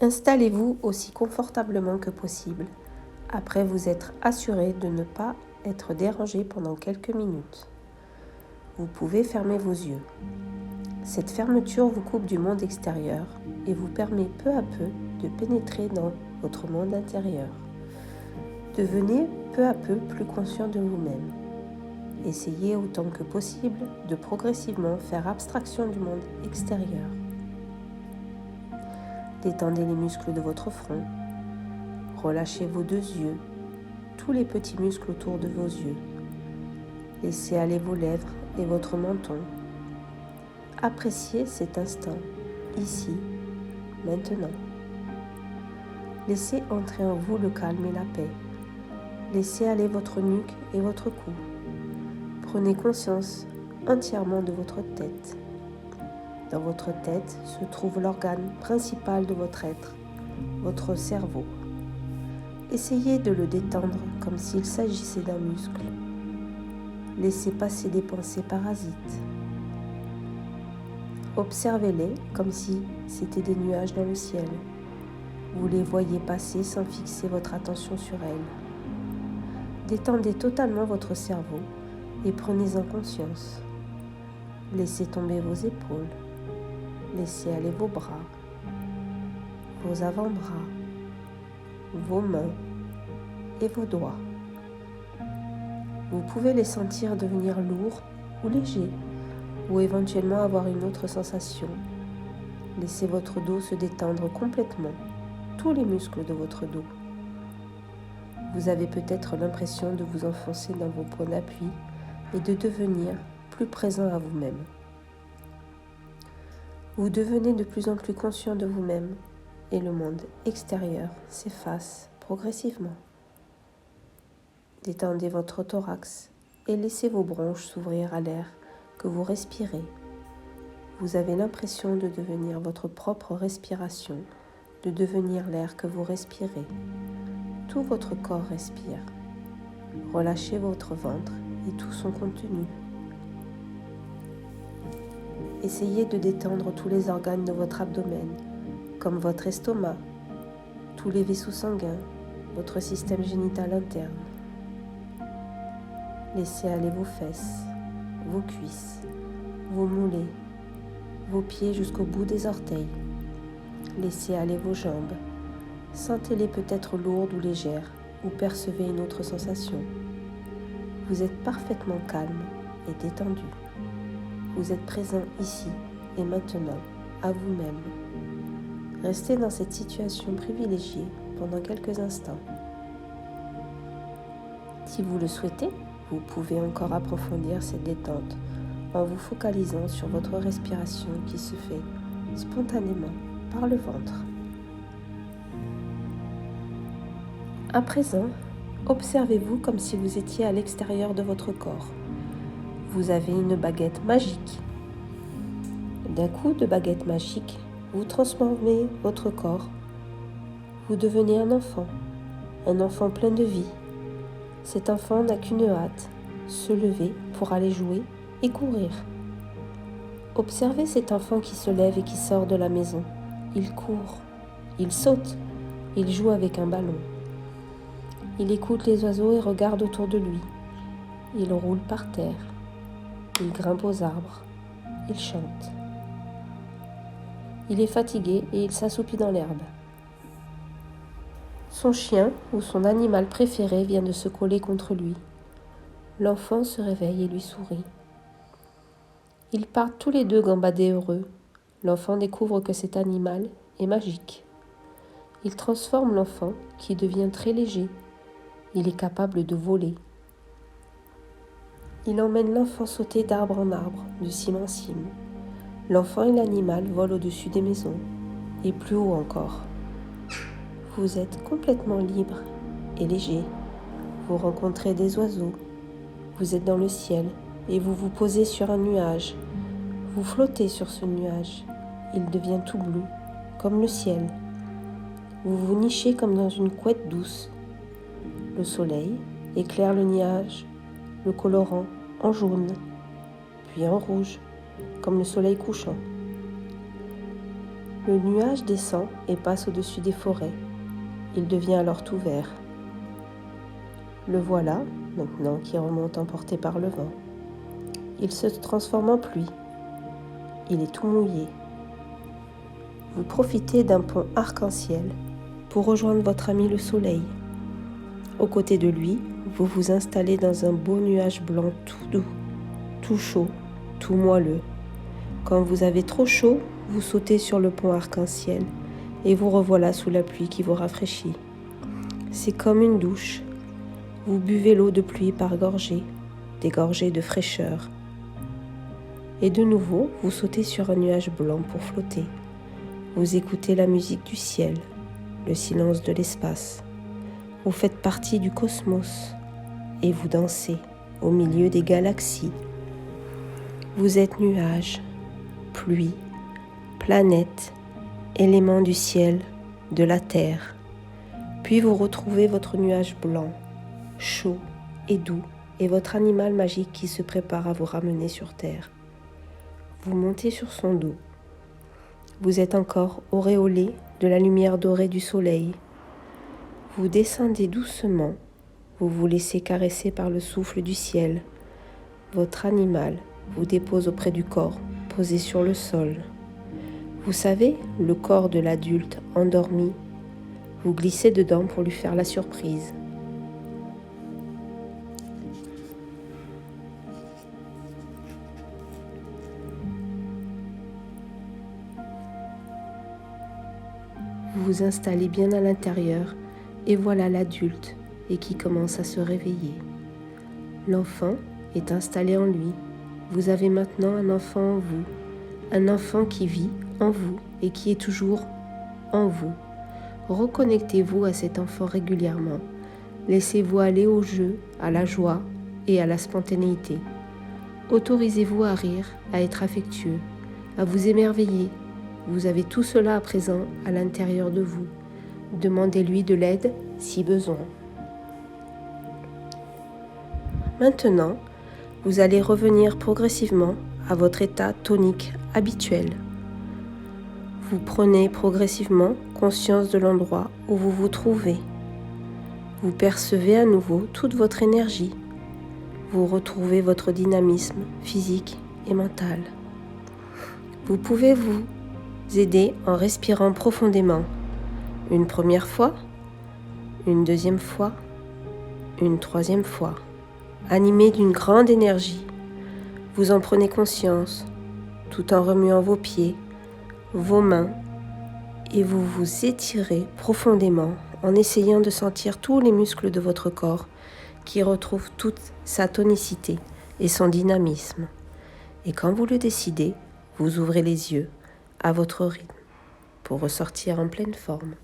Installez-vous aussi confortablement que possible, après vous être assuré de ne pas être dérangé pendant quelques minutes. Vous pouvez fermer vos yeux. Cette fermeture vous coupe du monde extérieur et vous permet peu à peu de pénétrer dans votre monde intérieur. Devenez peu à peu plus conscient de vous-même. Essayez autant que possible de progressivement faire abstraction du monde extérieur. Détendez les muscles de votre front. Relâchez vos deux yeux, tous les petits muscles autour de vos yeux. Laissez aller vos lèvres et votre menton. Appréciez cet instant, ici, maintenant. Laissez entrer en vous le calme et la paix. Laissez aller votre nuque et votre cou. Prenez conscience entièrement de votre tête. Dans votre tête se trouve l'organe principal de votre être, votre cerveau. Essayez de le détendre comme s'il s'agissait d'un muscle. Laissez passer des pensées parasites. Observez-les comme si c'était des nuages dans le ciel. Vous les voyez passer sans fixer votre attention sur elles. Détendez totalement votre cerveau et prenez-en conscience. Laissez tomber vos épaules. Laissez aller vos bras, vos avant-bras, vos mains et vos doigts. Vous pouvez les sentir devenir lourds ou légers, ou éventuellement avoir une autre sensation. Laissez votre dos se détendre complètement, tous les muscles de votre dos. Vous avez peut-être l'impression de vous enfoncer dans vos points d'appui et de devenir plus présent à vous-même. Vous devenez de plus en plus conscient de vous-même et le monde extérieur s'efface progressivement. Détendez votre thorax et laissez vos bronches s'ouvrir à l'air que vous respirez. Vous avez l'impression de devenir votre propre respiration, de devenir l'air que vous respirez. Tout votre corps respire. Relâchez votre ventre et tout son contenu. Essayez de détendre tous les organes de votre abdomen, comme votre estomac, tous les vaisseaux sanguins, votre système génital interne. Laissez aller vos fesses, vos cuisses, vos mollets, vos pieds jusqu'au bout des orteils. Laissez aller vos jambes. Sentez-les peut-être lourdes ou légères, ou percevez une autre sensation. Vous êtes parfaitement calme et détendu. Vous êtes présent ici et maintenant, à vous-même. Restez dans cette situation privilégiée pendant quelques instants. Si vous le souhaitez, vous pouvez encore approfondir cette détente en vous focalisant sur votre respiration qui se fait spontanément par le ventre. À présent, observez-vous comme si vous étiez à l'extérieur de votre corps. Vous avez une baguette magique. D'un coup de baguette magique, vous transformez votre corps. Vous devenez un enfant plein de vie. Cet enfant n'a qu'une hâte, se lever pour aller jouer et courir. Observez cet enfant qui se lève et qui sort de la maison. Il court, il saute, il joue avec un ballon. Il écoute les oiseaux et regarde autour de lui. Il roule par terre. Il grimpe aux arbres. Il chante. Il est fatigué et il s'assoupit dans l'herbe. Son chien ou son animal préféré vient de se coller contre lui. L'enfant se réveille et lui sourit. Ils partent tous les deux gambader heureux. L'enfant découvre que cet animal est magique. Il transforme l'enfant qui devient très léger. Il est capable de voler. Il emmène l'enfant sauter d'arbre en arbre, de cime en cime. L'enfant et l'animal volent au-dessus des maisons, et plus haut encore. Vous êtes complètement libre et léger. Vous rencontrez des oiseaux. Vous êtes dans le ciel et vous vous posez sur un nuage. Vous flottez sur ce nuage. Il devient tout bleu, comme le ciel. Vous vous nichez comme dans une couette douce. Le soleil éclaire le nuage, le colorant en jaune, puis en rouge, comme le soleil couchant. Le nuage descend et passe au-dessus des forêts. Il devient alors tout vert. Le voilà, maintenant, qui remonte emporté par le vent. Il se transforme en pluie. Il est tout mouillé. Vous profitez d'un pont arc-en-ciel pour rejoindre votre ami le soleil. Aux côtés de lui, vous vous installez dans un beau nuage blanc tout doux, tout chaud, tout moelleux. Quand vous avez trop chaud, vous sautez sur le pont arc-en-ciel et vous revoilà sous la pluie qui vous rafraîchit. C'est comme une douche. Vous buvez l'eau de pluie par gorgées, des gorgées de fraîcheur. Et de nouveau, vous sautez sur un nuage blanc pour flotter. Vous écoutez la musique du ciel, le silence de l'espace. Vous faites partie du cosmos et vous dansez au milieu des galaxies. Vous êtes nuages, pluie, planète, éléments du ciel, de la terre. Puis vous retrouvez votre nuage blanc, chaud et doux, et votre animal magique qui se prépare à vous ramener sur terre. Vous montez sur son dos. Vous êtes encore auréolé de la lumière dorée du soleil. Vous descendez doucement, vous vous laissez caresser par le souffle du ciel. Votre animal vous dépose auprès du corps, posé sur le sol. Vous savez, le corps de l'adulte endormi. Vous glissez dedans pour lui faire la surprise. Vous vous installez bien à l'intérieur et voilà l'adulte et qui commence à se réveiller. L'enfant est installé en lui. Vous avez maintenant un enfant en vous, un enfant qui vit en vous et qui est toujours en vous. Reconnectez-vous à cet enfant régulièrement. Laissez-vous aller au jeu, à la joie et à la spontanéité. Autorisez-vous à rire, à être affectueux, à vous émerveiller. Vous avez tout cela à présent à l'intérieur de vous. Demandez-lui de l'aide si besoin. Maintenant, vous allez revenir progressivement à votre état tonique habituel. Vous prenez progressivement conscience de l'endroit où vous vous trouvez. Vous percevez à nouveau toute votre énergie. Vous retrouvez votre dynamisme physique et mental. Vous pouvez vous aider en respirant profondément. Une première fois, une deuxième fois, une troisième fois. Animé d'une grande énergie, vous en prenez conscience tout en remuant vos pieds, vos mains et vous vous étirez profondément en essayant de sentir tous les muscles de votre corps qui retrouvent toute sa tonicité et son dynamisme. Et quand vous le décidez, vous ouvrez les yeux à votre rythme pour ressortir en pleine forme.